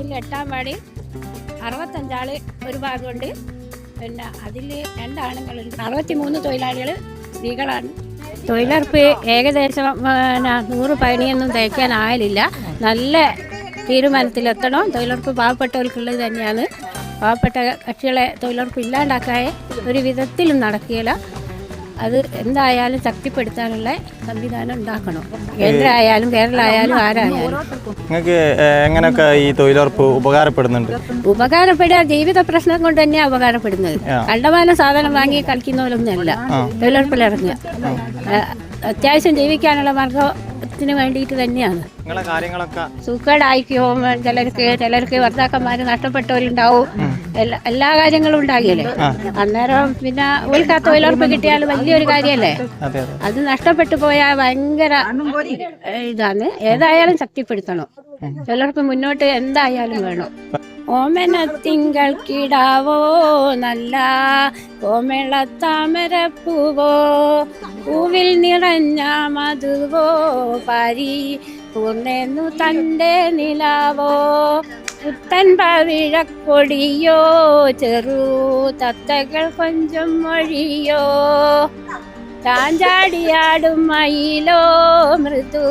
അതിൽ 8-ാം വാർഡിൽ 65 ആള് ഒരു ഭാഗമുണ്ട്. പിന്നെ അതിൽ 2 ആണുങ്ങളുണ്ട്. 63 തൊഴിലാളികൾ സ്ത്രീകളാണ്. തൊഴിലുറപ്പ് ഏകദേശം 100 പണിയൊന്നും തയ്ക്കാനായാലില്ല. നല്ല തീരുമാനത്തിലെത്തണം. തൊഴിലുറപ്പ് പാവപ്പെട്ടവർക്കുള്ളത് തന്നെയാണ്. പാവപ്പെട്ട കക്ഷികളെ തൊഴിലുറപ്പ് ഇല്ലാണ്ടാക്കാതെ ഒരു വിധത്തിലും നടക്കുകയില്ല. അത് എന്തായാലും ശക്തിപ്പെടുത്താനുള്ള സംവിധാനം ഉണ്ടാക്കണം. കേന്ദ്രമായാലും കേരളമായാലും ആരായാലും. നിങ്ങൾക്ക് എങ്ങനെയൊക്കെ ഈ തൊഴിലുറപ്പ് ഉപകാരപ്പെടുന്നുണ്ട്? ഉപകാരപ്പെടുക ജീവിത പ്രശ്നം കൊണ്ട് തന്നെയാണ് ഉപകാരപ്പെടുന്നത്. കണ്ടമാനം സാധനം വാങ്ങി കളിക്കുന്നവരൊന്നുമല്ല തൊഴിലുറപ്പിലിറങ്ങുക. അത്യാവശ്യം ജീവിക്കാനുള്ള മാർഗത്തിന് വേണ്ടിയിട്ട് തന്നെയാണ്. സൂക്കേടായിക്കും ചിലർക്ക് ഭർത്താക്കന്മാർ നഷ്ടപ്പെട്ടവരുണ്ടാവും. എല്ലാ കാര്യങ്ങളും ഉണ്ടാകില്ലേ. അന്നേരം പിന്നെ ഒരു തൊഴിലുറപ്പ് കിട്ടിയാൽ വലിയൊരു കാര്യമല്ലേ. അത് നഷ്ടപ്പെട്ടു പോയാൽ ഭയങ്കര ഇതാണ്. ഏതായാലും ശക്തിപ്പെടുത്തണം. തൊഴിലുറപ്പ് മുന്നോട്ട് എന്തായാലും വേണം. ഓമന തിങ്കൾ കിടാവോ നല്ല കോമള താമരപ്പൂവോ പൂവിൽ നിറഞ്ഞ മധുവോ പാരി പൂർണ്ണു തൻ്റെ നിലാവോ പുത്തൻ പവിഴക്കൊടിയോ ചെറു തത്തകൾ കൊഞ്ചും മൊഴിയോ ചാഞ്ചാടിയാടും മയിലോ മൃദു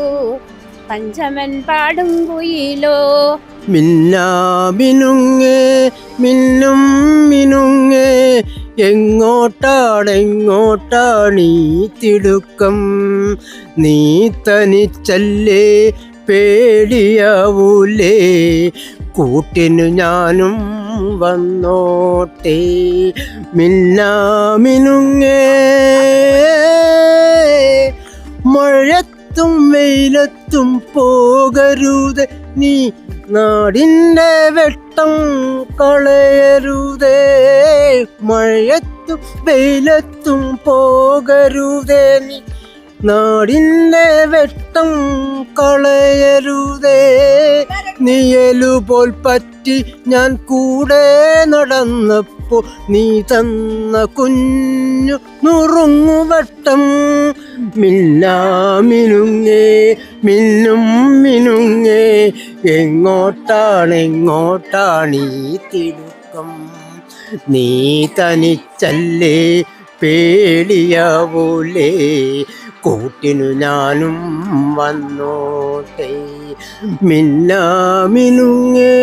പഞ്ചമൻ പാടും കുയിലോ മിന്നാമിനുങ്ങേ മിന്നും മിനുങ്ങേ എങ്ങോട്ടാണെങ്ങോട്ടാണീ തിടുക്കം നീ തനിച്ചല്ലേ പേടിയാവൂലേ കൂട്ടിനു ഞാനും വന്നോട്ടെ മിന്നാമിനുങ്ങേ മഴത്തും വെയിലത്തും പോകരുത് നീ നാടിൻ്റെ വെട്ടം കളയരുതേ മഴയത്തും വെയിലത്തും പോകരുതേ നീ നാടിൻ്റെ വെട്ടം കളയരുതേ നിയലുപോൽ പറ്റി ഞാൻ കൂടെ നടന്നപ്പോ നീ തന്ന കുഞ്ഞു നുറുങ്ങുവട്ടം മിന്നാമിനുങ്ങേ മിന്നും മിനുങ്ങേ എങ്ങോട്ടാണെങ്ങോട്ടാണീ തിടുക്കം നീ തനിച്ചല്ലേ പേടിയാവൂലേ കൂട്ടിനു ഞാനും വന്നോട്ടെ മിന്നാമിനുങ്ങേ